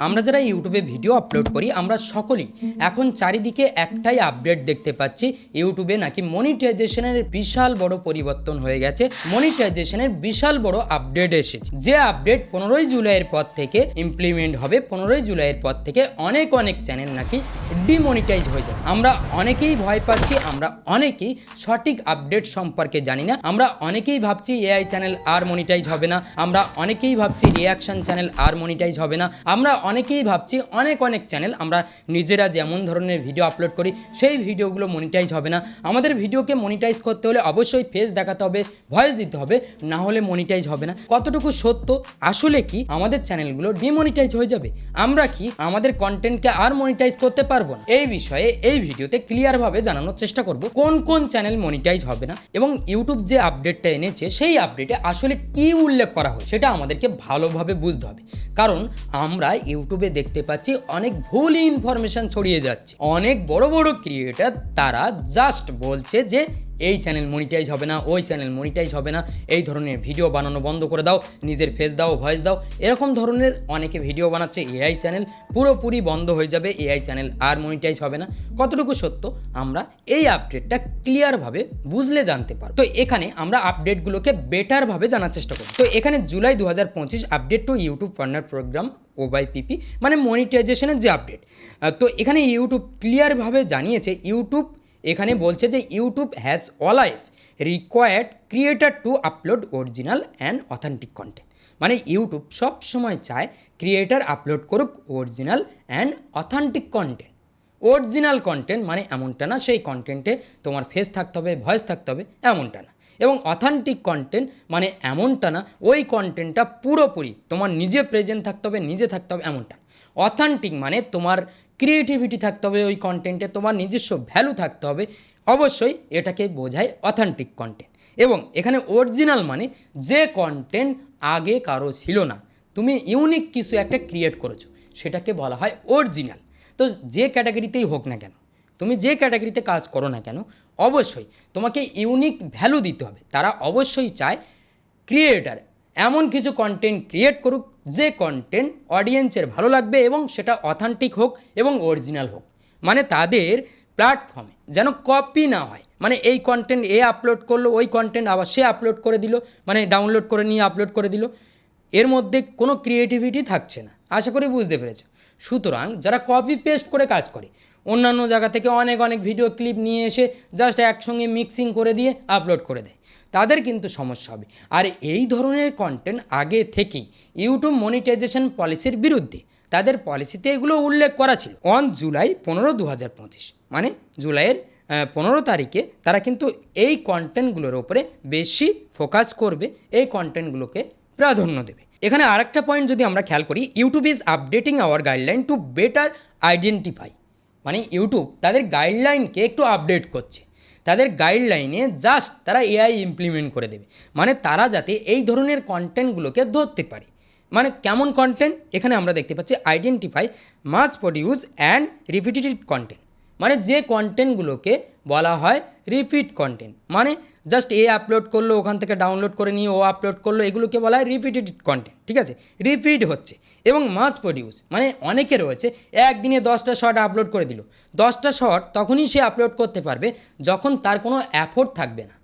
আমরা যারা ইউটিউবে ভিডিও আপলোড করি আমরা সকলেই এখন চারিদিকে একটাই আপডেট দেখতে পাচ্ছি, ইউটিউবে নাকি মনিটাইজেশনের বিশাল বড় পরিবর্তন হয়ে গেছে, মনিটাইজেশনের বিশাল বড় আপডেট এসেছে। যে আপডেট 15ই জুলাইয়ের পর থেকে ইমপ্লিমেন্ট হবে, 15ই জুলাইয়ের পর থেকে অনেক চ্যানেল নাকি ডিমনিটাইজ হয়ে যাবে। আমরা অনেকেই ভয় পাচ্ছি, আমরা অনেকেই সঠিক আপডেট সম্পর্কে জানি না, আমরা অনেকেই ভাবছি এআই চ্যানেল আর মনিটাইজ হবে না, আমরা অনেকেই ভাবছি রিয়াকশন চ্যানেল আর মনিটাইজ হবে না, আমরা অনেকেই ভাবছি অনেক চ্যানেল আমরা নিজেরা যেমন ধরনের ভিডিও আপলোড করি সেই ভিডিওগুলো মনিটাইজ হবে না। আমাদের ভিডিওকে মনিটাইজ করতে হলে অবশ্যই ফেস দেখাতে হবে, ভয়েস দিতে হবে, না হলে মনিটাইজ হবে না। কতটুকু সত্য? আসলে কি আমাদের চ্যানেলগুলো ডিমনিটাইজ হয়ে যাবে? আমরা কি আমাদের কন্টেন্টকে আর মনিটাইজ করতে পারবো না? এই বিষয়ে এই ভিডিওতে ক্লিয়ারভাবে জানানোর চেষ্টা করব কোন চ্যানেল মনিটাইজ হবে না এবং ইউটিউব যে আপডেটটা এনেছে সেই আপডেটে আসলে কি উল্লেখ করা হয় সেটা আমাদেরকে ভালোভাবে বুঝতে হবে। কারণ আমরা ইউটিউবে দেখতে পাচ্ছি অনেক ভুল ইনফরমেশন ছড়িয়ে যাচ্ছে। অনেক বড় ক্রিয়েটার তারা জাস্ট বলছে যে এই চ্যানেল মনিটাইজ হবে না, ওই চ্যানেল মনিটাইজ হবে না, এই ধরনের ভিডিও বানানো বন্ধ করে দাও, নিজের ফেস দাও, ভয়েস দাও, এরকম ধরনের অনেকে ভিডিও বানাচ্ছে। এআই চ্যানেল পুরোপুরি বন্ধ হয়ে যাবে, এআই চ্যানেল আর মনিটাইজ হবে না। কতটুকু সত্য আমরা এই আপডেটটা ক্লিয়ারভাবে বুঝলে জানতে পারব। তো এখানে আমরা আপডেটগুলোকে বেটারভাবে জানার চেষ্টা করব। তো এখানে July 2025 update to YouTube partner program OYPP মানে মনিটাইজেশনের যে আপডেট। তো এখানে ইউটিউব ক্লিয়ারভাবে জানিয়েছে, ইউটিউব এখানে বলছে যে YouTube has always required creator two upload original and authentic content. মানে ইউটিউব সব সময় চায় ক্রিয়েটার আপলোড করুক original and authentic content. Original content মানে এমনটা না সেই কন্টেন্টে তোমার ফেস থাকতে হবে, ভয়েস থাকতে হবে, এমনটা না। এবং অথেন্টিক কন্টেন্ট মানে এমনটা না ওই কন্টেন্টটা পুরোপুরি তোমার নিজে প্রেজেন্ট থাকতে হবে, নিজে থাকতে হবে, এমনটা। অথেন্টিক মানে তোমার ক্রিয়েটিভিটি থাকতে হবে ওই কন্টেন্টে, তোমার নিজস্ব ভ্যালু থাকতে হবে, অবশ্যই এটাকে বোঝায় অথেন্টিক কন্টেন্ট। এবং এখানে অরিজিনাল মানে যে কন্টেন্ট আগে কারো ছিল না, তুমি ইউনিক কিছু একটা ক্রিয়েট করেছো, সেটাকে বলা হয় অরিজিনাল। তো যে ক্যাটাগরিতেই হোক না কেন, তুমি যে ক্যাটাগরিতে কাজ করো না কেন, অবশ্যই তোমাকে ইউনিক ভ্যালু দিতে হবে। তারা অবশ্যই চায় ক্রিয়েটার এমন কিছু কন্টেন্ট ক্রিয়েট করুক যে কন্টেন্ট অডিয়েন্সের ভালো লাগবে এবং সেটা অথেন্টিক হোক এবং অরিজিনাল হোক। মানে তাদের প্ল্যাটফর্মে যেন কপি না হয়, মানে এই কন্টেন্ট এ আপলোড করলো, ওই কন্টেন্ট আবার সে আপলোড করে দিল, মানে ডাউনলোড করে নিয়ে আপলোড করে দিল, এর মধ্যে কোনো ক্রিয়েটিভিটি থাকছে না। আশা করি বুঝতে পেরেছো। সুতরাং যারা কপি পেস্ট করে কাজ করে, অন্যান্য জায়গা থেকে অনেক ভিডিও ক্লিপ নিয়ে এসে জাস্ট একসঙ্গে মিক্সিং করে দিয়ে আপলোড করে দেয়, তাদের কিন্তু সমস্যা হবে। আর এই ধরনের কন্টেন্ট আগে থেকেই ইউটিউব মনিটাইজেশন পলিসির বিরুদ্ধে, তাদের পলিসিতে এগুলো উল্লেখ করা ছিল। জুলাই 15, 2025 মানে জুলাইয়ের 15 তারিখে তারা কিন্তু এই কন্টেন্টগুলোর ওপরে বেশি ফোকাস করবে, এই কন্টেন্টগুলোকে প্রাধান্য দেবে। এখানে আরেকটা পয়েন্ট যদি আমরা খেয়াল করি, YouTube is updating our guideline to better identify. মানে ইউটিউব তাদের গাইডলাইনকে একটু আপডেট করছে, তাদের গাইডলাইনে জাস্ট তারা এআই ইমপ্লিমেন্ট করে দেবে, মানে তারা যাতে এই ধরনের কন্টেন্টগুলোকে ধরতে পারে। মানে কেমন কন্টেন্ট? এখানে আমরা দেখতে পাচ্ছি identify mass produce and repeated content. মানে যে কন্টেন্টগুলোকে বলা হয় রিপিট কন্টেন্ট, মানে জাস্ট এ আপলোড করলো, ওখান থেকে ডাউনলোড করে নিয়ে ও আপলোড করলো, এগুলোকে বলা হয় রিপিটেড কন্টেন্ট। ঠিক আছে, রিপিট হচ্ছে। এবং মাস প্রডিউস মানে অনেকে রয়েছে একদিনে 10টা শর্ট আপলোড করে দিল। 10টা শর্ট তখনই সে আপলোড করতে পারবে যখন তার কোনো এফোর্ট থাকবে না,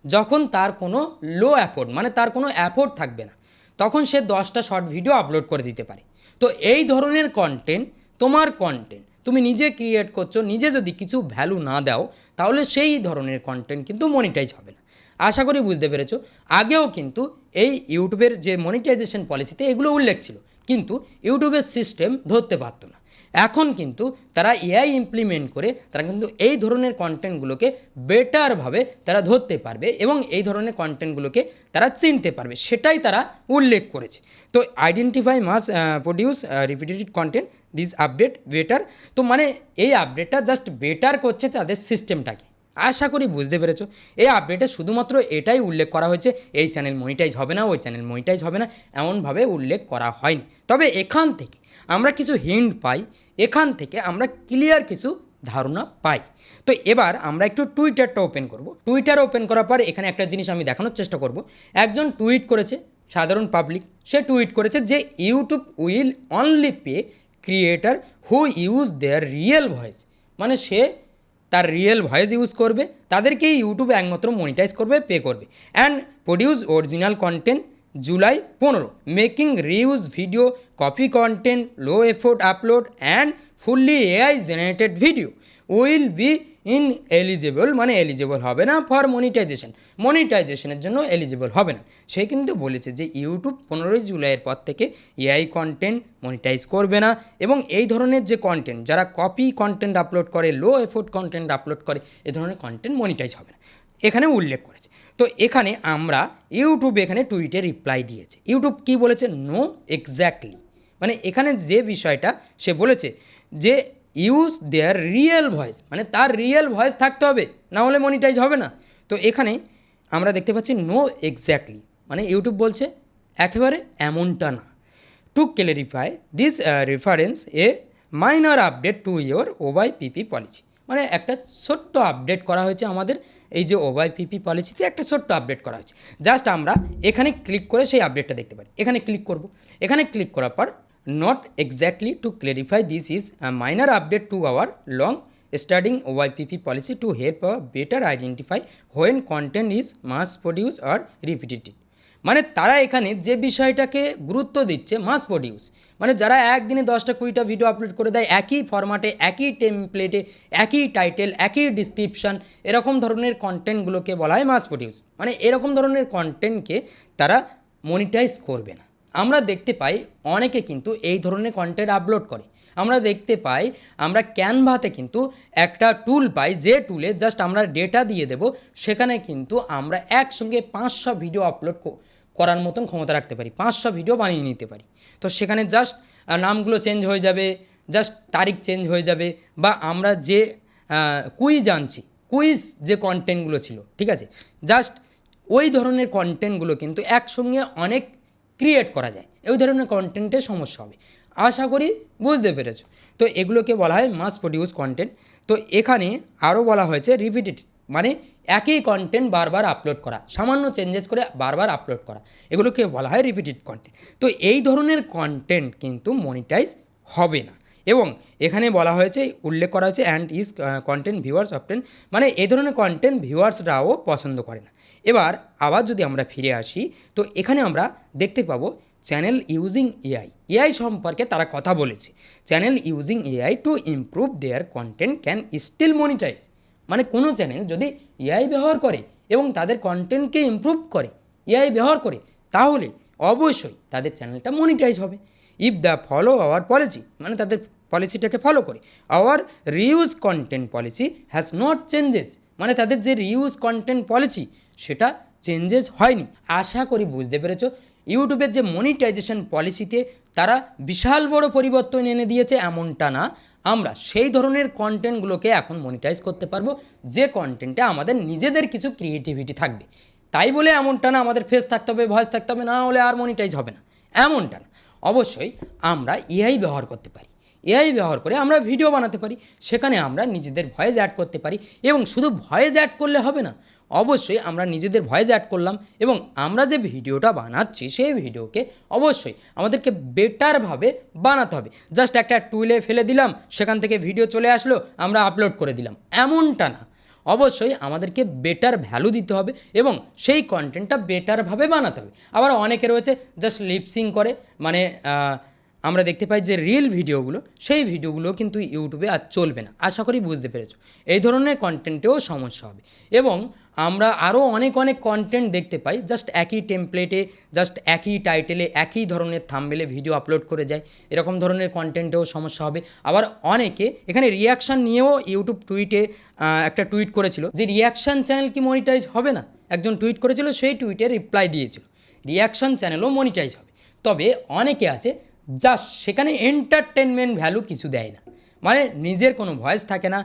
যখন তার কোনো লো এফোর্ট মানে তার কোনো এফোর্ট থাকবে না, তখন সে 10টা শর্ট ভিডিও আপলোড করে দিতে পারে। তো এই ধরনের কন্টেন্ট, তোমার কন্টেন্ট তুমি নিজে ক্রিয়েট করছো, নিজে যদি কিছু ভ্যালু না দাও তাহলে সেই ধরনের কন্টেন্ট কিন্তু মনিটাইজ হবে না। আশা করি বুঝতে পেরেছো। আগেও কিন্তু এই ইউটিউবের যে মনিটাইজেশন পলিসিতে এগুলো উল্লেখ ছিল, কিন্তু ইউটিউবের সিস্টেম ধরতে পারতো না। এখন কিন্তু তারা এআই ইমপ্লিমেন্ট করে তারা কিন্তু এই ধরনের কন্টেন্টগুলোকে বেটারভাবে তারা ধরতে পারবে এবং এই ধরনের কন্টেন্টগুলোকে তারা চিনতে পারবে, সেটাই তারা উল্লেখ করেছে। তো identify mass produce repeated content this update better. তো মানে এই আপডেটটা জাস্ট বেটার করছে তাদের সিস্টেমটাকে। আশা করি বুঝতে পেরেছো। এই আপডেটে শুধুমাত্র এটাই উল্লেখ করা হয়েছে এই চ্যানেল মনিটাইজ হবে না, ওই চ্যানেল মনিটাইজ হবে না, এমনভাবে উল্লেখ করা হয়নি। তবে এখান থেকে আমরা কিছু হিন্ট পাই, এখান থেকে আমরা ক্লিয়ার কিছু ধারণা পাই। তো এবার আমরা একটু টুইটারটা ওপেন করব। টুইটার ওপেন করার পর এখানে একটা জিনিস আমি দেখানোর চেষ্টা করব। একজন টুইট করেছে, সাধারণ পাবলিক, সে টুইট করেছে যে YouTube will only pay creator who use their real voice, মানে সে তার রিয়েল ভয়েস ইউজ করবে তাদেরকেই ইউটিউব একমাত্র মনিটাইজ করবে, পে করবে। And produce original content July 15, making reuse video, copy content, low effort upload and fully AI generated video will be in eligible, মানে eligible হবে না ফর মনিটাইজেশনের জন্য এলিজেবল হবে না। সে কিন্তু বলেছে যে ইউটিউব 15 জুলাইয়ের পর থেকে এআই কন্টেন্ট মনিটাইজ করবে না, এবং এই ধরনের যে কন্টেন্ট যারা কপি কন্টেন্ট আপলোড করে, লো এফোর্ট কন্টেন্ট আপলোড করে, এ ধরনের কন্টেন্ট মনিটাইজ হবে না, এখানে উল্লেখ করেছে। তো এখানে আমরা ইউটিউব এখানে টুইটে রিপ্লাই দিয়েছে। ইউটিউব কি বলেছে? নো এক্স্যাক্টলি, মানে এখানে যে বিষয়টা সে বলেছে যে ইউজ দেয়ার রিয়েল ভয়েস, মানে তার রিয়েল ভয়েস থাকতে হবে, না হলে মনিটাইজ হবে না। তো এখানে আমরা দেখতে পাচ্ছি নো এক্স্যাক্টলি, মানে ইউটিউব বলছে একেবারে এমনটা না। To clarify this reference a minor update to your OIPP policy, মানে একটা ছোট্ট আপডেট করা হয়েছে আমাদের এই যে ওআইপিপি পলিসিতে একটা ছোট্ট আপডেট করা হয়েছে। জাস্ট আমরা এখানে ক্লিক করে সেই আপডেটটা দেখতে পারি। এখানে ক্লিক করব, এখানে ক্লিক করার পর not exactly to clarify this is minor update to our long starting OIPP policy to help better identify when content is mass produce or repetitive, মানে তারা এখানে যে বিষয়টাকে গুরুত্ব দিচ্ছে মাস প্রডিউস, মানে যারা একদিনে 10টা 20টা ভিডিও আপলোড করে দেয় একই ফরম্যাটে, একই টেমপ্লেটে, একই টাইটেল, একই ডিসক্রিপশান, এরকম ধরনের কন্টেন্টগুলোকে বলা হয় মাস প্রডিউস, মানে এরকম ধরনের কন্টেন্টকে তারা মনিটাইজ করবে না। আমরা দেখতে পাই অনেকে কিন্তু এই ধরনের কন্টেন্ট আপলোড করে। আমরা দেখতে পাই আমরা ক্যানভাতে কিন্তু একটা টুল পাই, যে টুলে জাস্ট আমরা ডেটা দিয়ে দেব, সেখানে কিন্তু আমরা একসঙ্গে 500 ভিডিও আপলোড করার মতন ক্ষমতা রাখতে পারি, 500 ভিডিও বানিয়ে নিতে পারি। তো সেখানে জাস্ট নামগুলো চেঞ্জ হয়ে যাবে, জাস্ট তারিখ চেঞ্জ হয়ে যাবে, বা আমরা যে কুইজ যে কন্টেন্টগুলো ছিল, ঠিক আছে, জাস্ট ওই ধরনের কন্টেন্টগুলো কিন্তু একসঙ্গে অনেক ক্রিয়েট করা যায়। এই ধরনের কন্টেন্টের সমস্যা হবে, আশা করি বুঝতে পেরেছো। তো এগুলোকে বলা হয় মাস প্রডিউস কন্টেন্ট। তো এখানে আরও বলা হয়েছে রিপিটেটিভ, মানে একই কন্টেন্ট বারবার আপলোড করা, সামান্য চেঞ্জেস করে বারবার আপলোড করা, এগুলোকে বলা হয় রিপিটেড কন্টেন্ট। তো এই ধরনের কন্টেন্ট কিন্তু মনিটাইজ হবে না। এবং এখানে বলা হয়েছে, উল্লেখ করা হয়েছে and is content viewers often, মানে এই ধরনের কন্টেন্ট ভিউয়ার্সরাও পছন্দ করে না। এবার আবার যদি আমরা ফিরে আসি, তো এখানে আমরা দেখতে পাবো চ্যানেল ইউজিং এআই সম্পর্কে তারা কথা বলেছে। Channel using AI to improve their content can still monetize, মানে কোনো চ্যানেল যদি এআই ব্যবহার করে এবং তাদের কন্টেন্টকে ইমপ্রুভ করে এআই ব্যবহার করে, তাহলে অবশ্যই তাদের চ্যানেলটা মনিটাইজ হবে। If the follow our policy, মানে তাদের পলিসিটাকে ফলো করে। Our reuse content policy has not changes, মানে তাদের যে রিউজ কন্টেন্ট পলিসি সেটা চেঞ্জেস হয়নি। আশা করি বুঝতে পেরেছো ইউটিউবের যে মনিটাইজেশন পলিসিতে তারা বিশাল বড় পরিবর্তন এনে দিয়েছে এমনটা না, আমরা সেই ধরনের কন্টেন্টগুলোকে এখন মনিটাইজ করতে পারবো যে কন্টেন্টে আমাদের নিজেদের কিছু ক্রিয়েটিভিটি থাকবে। তাই বলে এমনটা না আমাদের ফেস থাকতে হবে, ভয়েস থাকতে হবে, না হলে আর মনিটাইজ হবে না, এমনটা না। অবশ্যই আমরা এআই ব্যবহার করতে পারি, এআই ব্যবহার করে আমরা ভিডিও বানাতে পারি, সেখানে আমরা নিজেদের ভয়েস অ্যাড করতে পারি। এবং শুধু ভয়েস অ্যাড করলে হবে না, অবশ্যই আমরা নিজেদের ভয়েস অ্যাড করলাম এবং আমরা যে ভিডিওটা বানাচ্ছি সেই ভিডিওকে অবশ্যই আমাদেরকে বেটারভাবে বানাতে হবে। জাস্ট একটা টুলে ফেলে দিলাম, সেখান থেকে ভিডিও চলে আসলো, আমরা আপলোড করে দিলাম, এমনটা না। অবশ্যই আমাদেরকে বেটার ভ্যালু দিতে হবে এবং সেই কন্টেন্টটা বেটারভাবে বানাতে হবে। আবার অনেকে রয়েছে জাস্ট লিপসিং করে, মানে আমরা দেখতে পাই যে রিল ভিডিওগুলো, সেই ভিডিওগুলো কিন্তু ইউটিউবে আর চলবে না। আশা করি বুঝতে পেরেছো, এই ধরনের কন্টেন্টেও সমস্যা হবে। এবং আমরা আরও অনেক কন্টেন্ট দেখতে পাই জাস্ট একই টেমপ্লেটে, জাস্ট একই টাইটেলে, একই ধরনের থাম্বনেলে ভিডিও আপলোড করে যায়, এরকম ধরনের কন্টেন্টেও সমস্যা হবে। আবার অনেকে এখানে রিয়াকশান নিয়েও ইউটিউব টুইটে একটা টুইট করেছিল যে রিয়াকশান চ্যানেল কি মনিটাইজ হবে না, একজন টুইট করেছিল, সেই টুইটে রিপ্লাই দিয়েছিল রিয়াকশান চ্যানেলও মনিটাইজ হবে। তবে অনেকে আছে জাস্ট সেখানে এন্টারটেনমেন্ট ভ্যালু কিছু দেয় না, মানে নিজের কোনো ভয়েস থাকে না,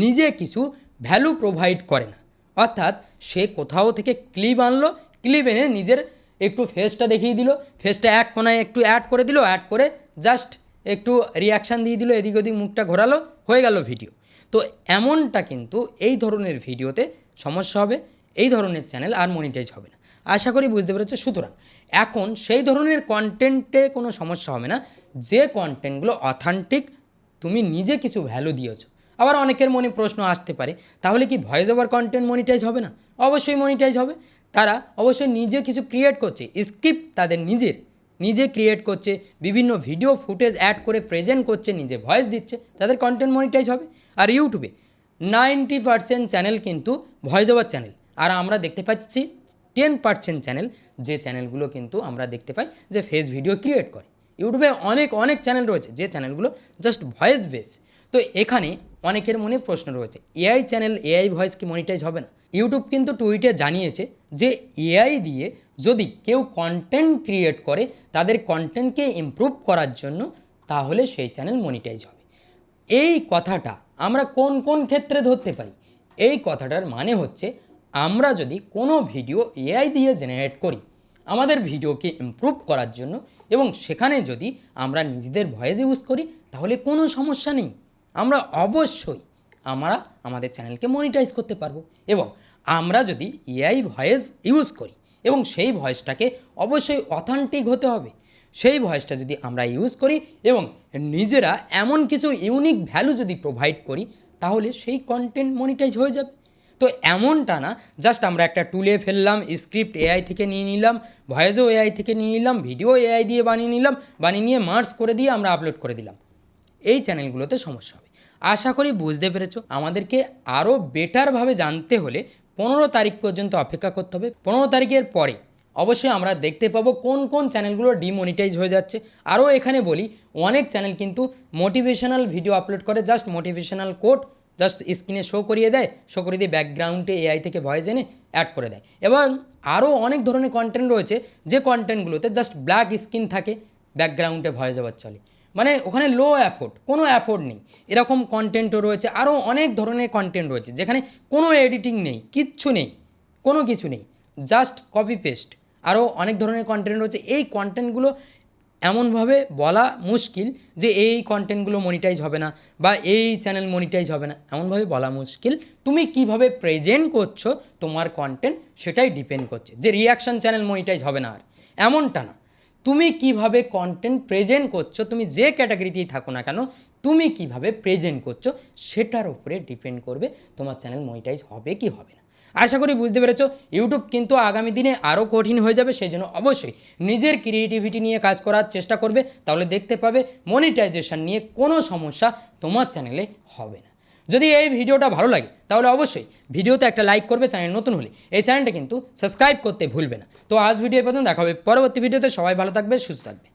নিজে কিছু ভ্যালু প্রোভাইড করে না। অর্থাৎ সে কোথাও থেকে ক্লিপ আনলো, ক্লিপ এনে নিজের একটু ফেসটা দেখিয়ে দিল, ফেসটা এক কোনায় একটু অ্যাড করে দিল, অ্যাড করে জাস্ট একটু রিয়াকশান দিয়ে দিল, এদিক ওদিক মুখটা ঘোরালো, হয়ে গেল ভিডিও। তো এমনটা কিন্তু এই ধরনের ভিডিওতে সমস্যা হবে, এই ধরনের চ্যানেল আর মনিটাইজ হবে না। আশা করি বুঝতে পেরেছো। সুতরাং এখন সেই ধরনের কন্টেন্টে কোনো সমস্যা হবে না যে কন্টেন্টগুলো অথেন্টিক, তুমি নিজে কিছু ভ্যালু দিয়েছো। আবার অনেকের মনে প্রশ্ন আসতে পারে, তাহলে কি ভয়েস ওভার কন্টেন্ট মনিটাইজ হবে না? অবশ্যই মনিটাইজ হবে। তারা অবশ্যই নিজে কিছু ক্রিয়েট করছে, স্ক্রিপ্ট তাদের নিজে ক্রিয়েট করছে, বিভিন্ন ভিডিও ফুটেজ অ্যাড করে প্রেজেন্ট করছে, নিজে ভয়েস দিচ্ছে, তাদের কন্টেন্ট মনিটাইজ হবে। আর ইউটিউবে 90% চ্যানেল কিন্তু ভয়েস ওভার চ্যানেল, আর আমরা দেখতে পাচ্ছি 10% চ্যানেল, যে চ্যানেলগুলো কিন্তু আমরা দেখতে পাই যে ফেস ভিডিও ক্রিয়েট করে। ইউটিউবে অনেক চ্যানেল রয়েছে যে চ্যানেলগুলো জাস্ট ভয়েস বেস। তো এখানে অনেকের মনে প্রশ্ন রয়েছে, এআই চ্যানেল, এআই ভয়েস কি মনিটাইজ হবে না? ইউটিউব কিন্তু টুইটে জানিয়েছে যে এআই দিয়ে যদি কেউ কন্টেন্ট ক্রিয়েট করে তাদের কন্টেন্টকে ইমপ্রুভ করার জন্য, তাহলে সেই চ্যানেল মনিটাইজ হবে। এই কথাটা আমরা কোন কোন ক্ষেত্রে ধরতে পারি? এই কথাটার মানে হচ্ছে, আমরা যদি কোনো ভিডিও এআই দিয়ে জেনারেট করি আমাদের ভিডিওকে ইমপ্রুভ করার জন্য, এবং সেখানে যদি আমরা নিজেদের ভয়েস ইউজ করি, তাহলে কোনো সমস্যা নেই। আমরা অবশ্যই আমাদের চ্যানেলকে মনিটাইজ করতে পারবো। এবং আমরা যদি এআই ভয়েস ইউজ করি এবং সেই ভয়েসটাকে অবশ্যই অথেন্টিক হতে হবে, সেই ভয়েসটা যদি আমরা ইউজ করি এবং নিজেরা এমন কিছু ইউনিক ভ্যালু যদি প্রোভাইড করি, তাহলে সেই কন্টেন্ট মনিটাইজ হয়ে যাবে। তো এমনটা না জাস্ট আমরা একটা টুলে ফেললাম, স্ক্রিপ্ট এআই থেকে নিয়ে নিলাম, ভয়েসও এআই থেকে নিয়ে নিলাম, ভিডিও এআই দিয়ে বানিয়ে নিলাম, বানিয়ে নিয়ে মার্জ করে দিয়ে আমরা আপলোড করে দিলাম। এই চ্যানেলগুলোতে সমস্যা হবে। আশা করি বুঝতে পেরেছো। আমাদেরকে আরও বেটারভাবে জানতে হলে 15 তারিখ পর্যন্ত অপেক্ষা করতে হবে। 15 তারিখের পরে অবশ্যই আমরা দেখতে পাবো কোন কোন চ্যানেলগুলো ডিমনিটাইজ হয়ে যাচ্ছে। আরও এখানে বলি, অনেক চ্যানেল কিন্তু মোটিভেশনাল ভিডিও আপলোড করে, জাস্ট মোটিভেশনাল কোট জাস্ট স্ক্রিনে শো করিয়ে দেয়, শো করিয়ে দিয়ে ব্যাকগ্রাউন্ডে এআই থেকে ভয়েস এনে অ্যাড করে দেয়। এবং আরও অনেক ধরনের কন্টেন্ট রয়েছে যে কন্টেন্টগুলোতে জাস্ট ব্ল্যাক স্ক্রিন থাকে, ব্যাকগ্রাউন্ডে ভয়েস ওভার চলে, মানে ওখানে লো অ্যাফোর্ড, কোনো অ্যাফোর্ড নেই, এরকম কন্টেন্টও রয়েছে। আরও অনেক ধরনের কন্টেন্ট রয়েছে যেখানে কোনো এডিটিং নেই, কিচ্ছু নেই, কোনো কিছু নেই, জাস্ট কপি পেস্ট। আরও অনেক ধরনের কন্টেন্ট রয়েছে। এই কন্টেন্টগুলো এমনভাবে বলা মুশকিল যে এই কন্টেন্টগুলো মনিটাইজ হবে না বা এই চ্যানেল মনিটাইজ হবে না, এমনভাবে বলা মুশকিল। তুমি কিভাবে প্রেজেন্ট করছো তোমার কন্টেন্ট, সেটাই ডিপেন্ড করছে। যে রিয়াকশন চ্যানেল মনিটাইজ হবে না আর, এমনটা না। তুমি কিভাবে কন্টেন্ট প্রেজেন্ট করছো, তুমি যে ক্যাটাগরিতেই থাকো না কেন, তুমি কিভাবে প্রেজেন্ট করছো সেটার উপরে ডিপেন্ড করবে তোমার চ্যানেল মনিটাইজ হবে কি হবে না। আশা করি বুঝতে পেরেছো। ইউটিউব কিন্তু আগামী দিনে আরও কঠিন হয়ে যাবে, সেই জন্য অবশ্যই নিজের ক্রিয়েটিভিটি নিয়ে কাজ করার চেষ্টা করবে, তাহলে দেখতে পাবে মনিটাইজেশন নিয়ে কোনো সমস্যা তোমার চ্যানেলে হবে না। যদি এই ভিডিওটা ভালো লাগে তাহলে অবশ্যই ভিডিওতে একটা লাইক করবে, চ্যানেল নতুন হলে এই চ্যানেলটা কিন্তু সাবস্ক্রাইব করতে ভুলবে না। তো আজ ভিডিও পর্যন্ত দেখা হবে পরবর্তী ভিডিওতে। সবাই ভালো থাকবে, সুস্থ থাকবে।